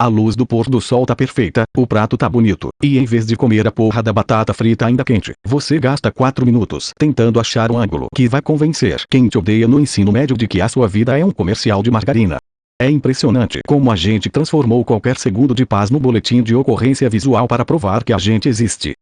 A luz do pôr do sol tá perfeita, o prato tá bonito, e em vez de comer a porra da batata frita ainda quente, você gasta 4 minutos tentando achar um ângulo que vai convencer quem te odeia no ensino médio de que a sua vida é um comercial de margarina. É impressionante como a gente transformou qualquer segundo de paz no boletim de ocorrência visual para provar que a gente existe.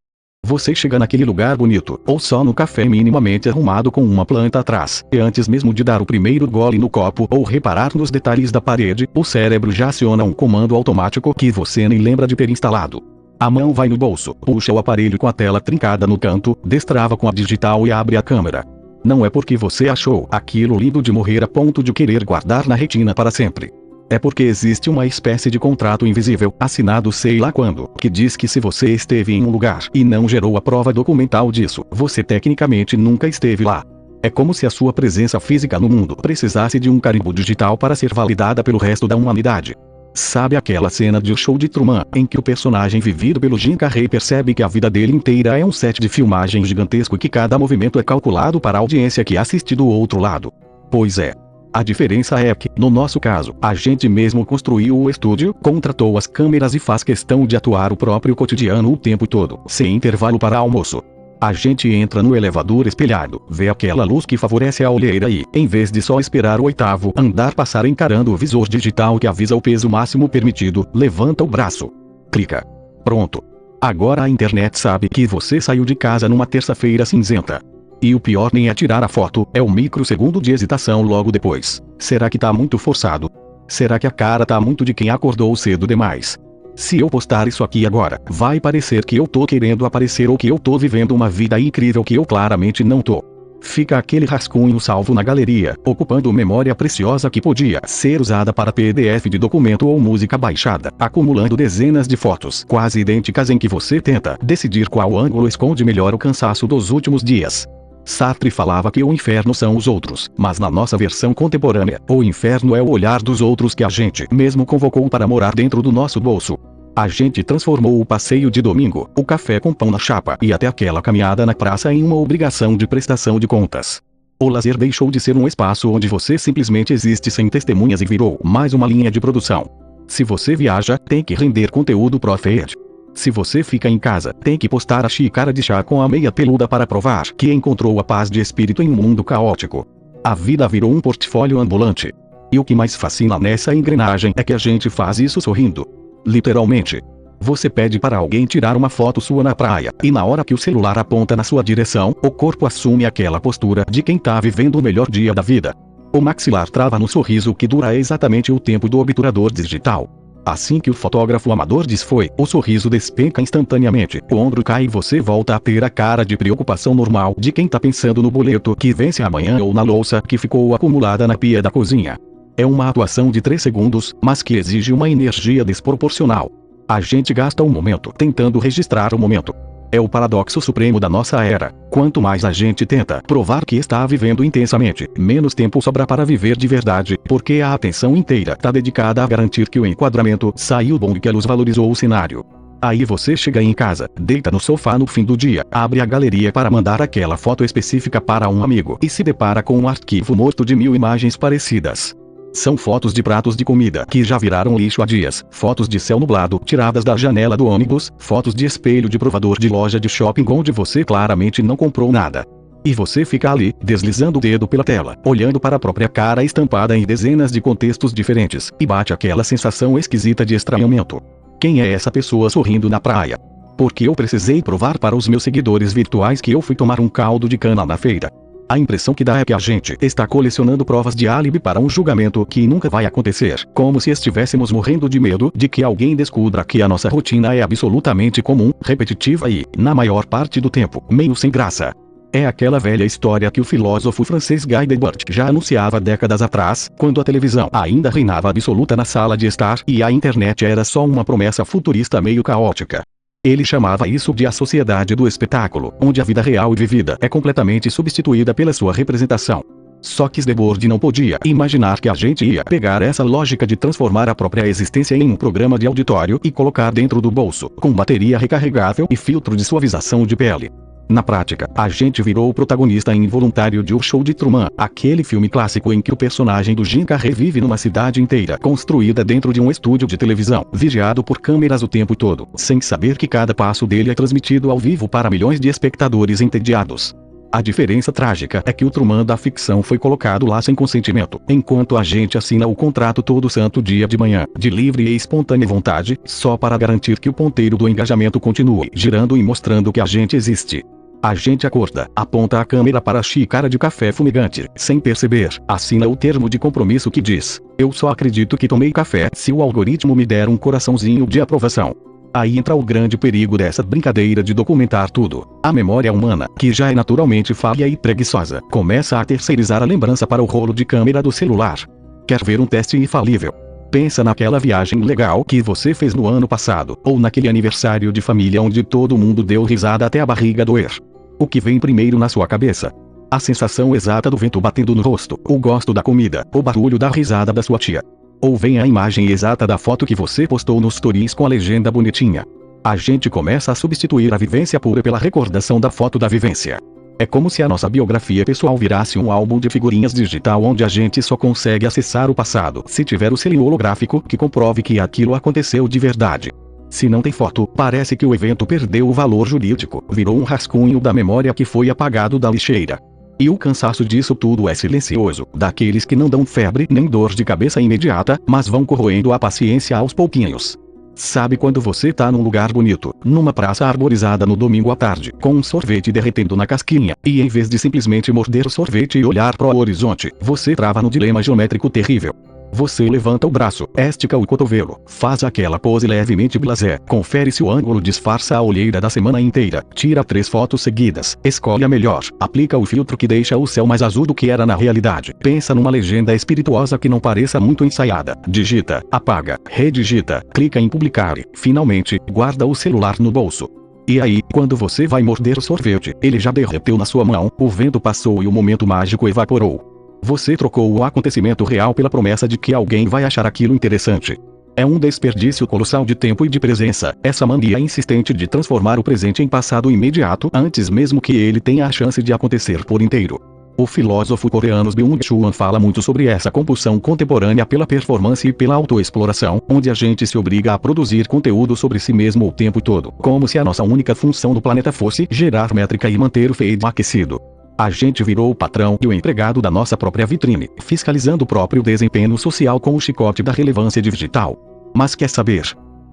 Você chega naquele lugar bonito, ou só no café minimamente arrumado com uma planta atrás, e antes mesmo de dar o primeiro gole no copo ou reparar nos detalhes da parede, o cérebro já aciona um comando automático que você nem lembra de ter instalado. A mão vai no bolso, puxa o aparelho com a tela trincada no canto, destrava com a digital e abre a câmera. Não é porque você achou aquilo lindo de morrer a ponto de querer guardar na retina para sempre. É porque existe uma espécie de contrato invisível, assinado sei lá quando, que diz que se você esteve em um lugar e não gerou a prova documental disso, você tecnicamente nunca esteve lá. É como se a sua presença física no mundo precisasse de um carimbo digital para ser validada pelo resto da humanidade. Sabe aquela cena de O Show de Truman, em que o personagem vivido pelo Jim Carrey percebe que a vida dele inteira é um set de filmagem gigantesco e que cada movimento é calculado para a audiência que assiste do outro lado? Pois é. A diferença é que, no nosso caso, a gente mesmo construiu o estúdio, contratou as câmeras e faz questão de atuar o próprio cotidiano o tempo todo, sem intervalo para almoço. A gente entra no elevador espelhado, vê aquela luz que favorece a olheira e, em vez de só esperar o 8º andar passar encarando o visor digital que avisa o peso máximo permitido, levanta o braço. Clica. Pronto. Agora a internet sabe que você saiu de casa numa terça-feira cinzenta. E o pior nem é tirar a foto, é o microsegundo de hesitação logo depois. Será que tá muito forçado? Será que a cara tá muito de quem acordou cedo demais? Se eu postar isso aqui agora, vai parecer que eu tô querendo aparecer ou que eu tô vivendo uma vida incrível que eu claramente não tô. Fica aquele rascunho salvo na galeria, ocupando memória preciosa que podia ser usada para PDF de documento ou música baixada, acumulando dezenas de fotos quase idênticas em que você tenta decidir qual ângulo esconde melhor o cansaço dos últimos dias. Sartre falava que o inferno são os outros, mas na nossa versão contemporânea, o inferno é o olhar dos outros que a gente mesmo convocou para morar dentro do nosso bolso. A gente transformou o passeio de domingo, o café com pão na chapa e até aquela caminhada na praça em uma obrigação de prestação de contas. O lazer deixou de ser um espaço onde você simplesmente existe sem testemunhas e virou mais uma linha de produção. Se você viaja, tem que render conteúdo pro feed. Se você fica em casa, tem que postar a xícara de chá com a meia peluda para provar que encontrou a paz de espírito em um mundo caótico. A vida virou um portfólio ambulante. E o que mais fascina nessa engrenagem é que a gente faz isso sorrindo. Literalmente. Você pede para alguém tirar uma foto sua na praia, e na hora que o celular aponta na sua direção, o corpo assume aquela postura de quem tá vivendo o melhor dia da vida. O maxilar trava no sorriso que dura exatamente o tempo do obturador digital. Assim que o fotógrafo amador desfoi, o sorriso despenca instantaneamente, o ombro cai e você volta a ter a cara de preocupação normal de quem tá pensando no boleto que vence amanhã ou na louça que ficou acumulada na pia da cozinha. É uma atuação de 3 segundos, mas que exige uma energia desproporcional. A gente gasta um momento tentando registrar o momento. É o paradoxo supremo da nossa era. Quanto mais a gente tenta provar que está vivendo intensamente, menos tempo sobra para viver de verdade, porque a atenção inteira está dedicada a garantir que o enquadramento saiu bom e que a luz valorizou o cenário. Aí você chega em casa, deita no sofá no fim do dia, abre a galeria para mandar aquela foto específica para um amigo e se depara com um arquivo morto de 1000 imagens parecidas. São fotos de pratos de comida que já viraram lixo há dias, fotos de céu nublado tiradas da janela do ônibus, fotos de espelho de provador de loja de shopping onde você claramente não comprou nada. E você fica ali, deslizando o dedo pela tela, olhando para a própria cara estampada em dezenas de contextos diferentes, e bate aquela sensação esquisita de estranhamento. Quem é essa pessoa sorrindo na praia? Porque eu precisei provar para os meus seguidores virtuais que eu fui tomar um caldo de cana na feira. A impressão que dá é que a gente está colecionando provas de álibi para um julgamento que nunca vai acontecer, como se estivéssemos morrendo de medo de que alguém descubra que a nossa rotina é absolutamente comum, repetitiva e, na maior parte do tempo, meio sem graça. É aquela velha história que o filósofo francês Guy Debord já anunciava décadas atrás, quando a televisão ainda reinava absoluta na sala de estar e a internet era só uma promessa futurista meio caótica. Ele chamava isso de a sociedade do espetáculo, onde a vida real e vivida é completamente substituída pela sua representação. Só que Debord não podia imaginar que a gente ia pegar essa lógica de transformar a própria existência em um programa de auditório e colocar dentro do bolso, com bateria recarregável e filtro de suavização de pele. Na prática, a gente virou o protagonista involuntário de O Show de Truman, aquele filme clássico em que o personagem do Jim Carrey vive numa cidade inteira construída dentro de um estúdio de televisão, vigiado por câmeras o tempo todo, sem saber que cada passo dele é transmitido ao vivo para milhões de espectadores entediados. A diferença trágica é que o Truman da ficção foi colocado lá sem consentimento, enquanto a gente assina o contrato todo santo dia de manhã, de livre e espontânea vontade, só para garantir que o ponteiro do engajamento continue girando e mostrando que a gente existe. A gente acorda, aponta a câmera para a xícara de café fumegante, sem perceber, assina o termo de compromisso que diz: eu só acredito que tomei café se o algoritmo me der um coraçãozinho de aprovação. Aí entra o grande perigo dessa brincadeira de documentar tudo. A memória humana, que já é naturalmente falha e preguiçosa, começa a terceirizar a lembrança para o rolo de câmera do celular. Quer ver um teste infalível? Pensa naquela viagem legal que você fez no ano passado, ou naquele aniversário de família onde todo mundo deu risada até a barriga doer. O que vem primeiro na sua cabeça? A sensação exata do vento batendo no rosto, o gosto da comida, o barulho da risada da sua tia. Ou vem a imagem exata da foto que você postou nos stories com a legenda bonitinha? A gente começa a substituir a vivência pura pela recordação da foto da vivência. É como se a nossa biografia pessoal virasse um álbum de figurinhas digital onde a gente só consegue acessar o passado se tiver o selo holográfico que comprove que aquilo aconteceu de verdade. Se não tem foto, parece que o evento perdeu o valor jurídico, virou um rascunho da memória que foi apagado da lixeira. E o cansaço disso tudo é silencioso, daqueles que não dão febre nem dor de cabeça imediata, mas vão corroendo a paciência aos pouquinhos. Sabe quando você tá num lugar bonito, numa praça arborizada no domingo à tarde, com um sorvete derretendo na casquinha, e em vez de simplesmente morder o sorvete e olhar pro horizonte, você trava no dilema geométrico terrível. Você levanta o braço, estica o cotovelo, faz aquela pose levemente blasé, confere se o ângulo disfarça a olheira da semana inteira, tira 3 fotos seguidas, escolhe a melhor, aplica o filtro que deixa o céu mais azul do que era na realidade, pensa numa legenda espirituosa que não pareça muito ensaiada, digita, apaga, redigita, clica em publicar e, finalmente, guarda o celular no bolso. E aí, quando você vai morder o sorvete, ele já derreteu na sua mão, o vento passou e o momento mágico evaporou. Você trocou o acontecimento real pela promessa de que alguém vai achar aquilo interessante. É um desperdício colossal de tempo e de presença, essa mania insistente de transformar o presente em passado imediato antes mesmo que ele tenha a chance de acontecer por inteiro. O filósofo coreano Byung-Chul Han fala muito sobre essa compulsão contemporânea pela performance e pela autoexploração, onde a gente se obriga a produzir conteúdo sobre si mesmo o tempo todo, como se a nossa única função do planeta fosse gerar métrica e manter o feed aquecido. A gente virou o patrão e o empregado da nossa própria vitrine, fiscalizando o próprio desempenho social com o chicote da relevância digital. Mas quer saber?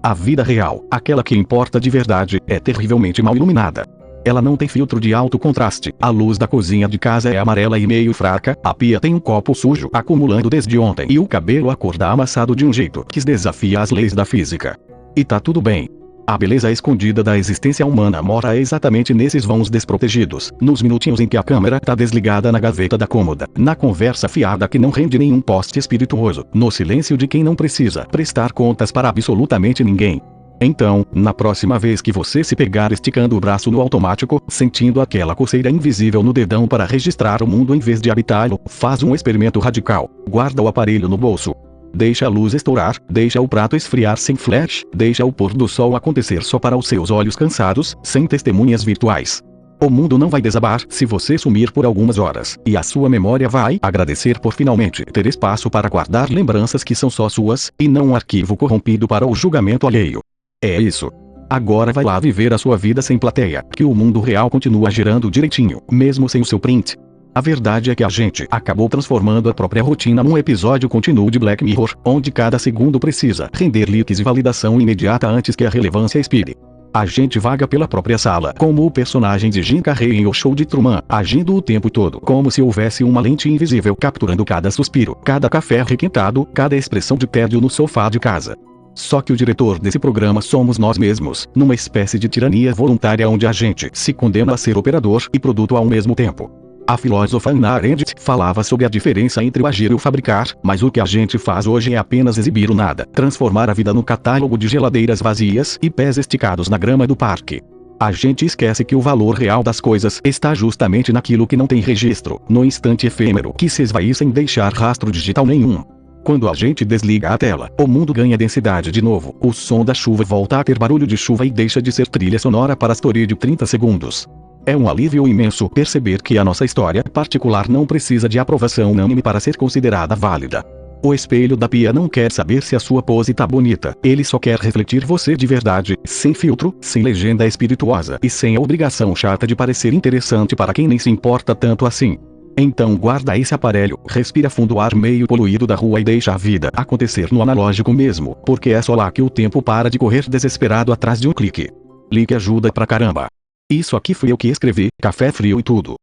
A vida real, aquela que importa de verdade, é terrivelmente mal iluminada. Ela não tem filtro de alto contraste, a luz da cozinha de casa é amarela e meio fraca, a pia tem um copo sujo acumulando desde ontem e o cabelo acorda amassado de um jeito que desafia as leis da física. E tá tudo bem. A beleza escondida da existência humana mora exatamente nesses vãos desprotegidos, nos minutinhos em que a câmera tá desligada na gaveta da cômoda, na conversa fiada que não rende nenhum poste espirituoso, no silêncio de quem não precisa prestar contas para absolutamente ninguém. Então, na próxima vez que você se pegar esticando o braço no automático, sentindo aquela coceira invisível no dedão para registrar o mundo em vez de habitá-lo, faz um experimento radical, guarda o aparelho no bolso. Deixa a luz estourar, deixa o prato esfriar sem flash, deixa o pôr do sol acontecer só para os seus olhos cansados, sem testemunhas virtuais. O mundo não vai desabar se você sumir por algumas horas, e a sua memória vai agradecer por finalmente ter espaço para guardar lembranças que são só suas, e não um arquivo corrompido para o julgamento alheio. É isso. Agora vai lá viver a sua vida sem plateia, que o mundo real continua girando direitinho, mesmo sem o seu print. A verdade é que a gente acabou transformando a própria rotina num episódio contínuo de Black Mirror, onde cada segundo precisa render leaks e validação imediata antes que a relevância expire. A gente vaga pela própria sala, como o personagem de Jim Carrey em O Show de Truman, agindo o tempo todo como se houvesse uma lente invisível capturando cada suspiro, cada café requentado, cada expressão de tédio no sofá de casa. Só que o diretor desse programa somos nós mesmos, numa espécie de tirania voluntária onde a gente se condena a ser operador e produto ao mesmo tempo. A filósofa Hannah Arendt falava sobre a diferença entre o agir e o fabricar, mas o que a gente faz hoje é apenas exibir o nada, transformar a vida no catálogo de geladeiras vazias e pés esticados na grama do parque. A gente esquece que o valor real das coisas está justamente naquilo que não tem registro, no instante efêmero que se esvai sem deixar rastro digital nenhum. Quando a gente desliga a tela, o mundo ganha densidade de novo, o som da chuva volta a ter barulho de chuva e deixa de ser trilha sonora para a story de 30 segundos. É um alívio imenso perceber que a nossa história particular não precisa de aprovação unânime para ser considerada válida. O espelho da pia não quer saber se a sua pose tá bonita, ele só quer refletir você de verdade, sem filtro, sem legenda espirituosa e sem a obrigação chata de parecer interessante para quem nem se importa tanto assim. Então guarda esse aparelho, respira fundo o ar meio poluído da rua e deixa a vida acontecer no analógico mesmo, porque é só lá que o tempo para de correr desesperado atrás de um clique. Clique ajuda pra caramba. Isso aqui fui eu que escrevi, café frio e tudo.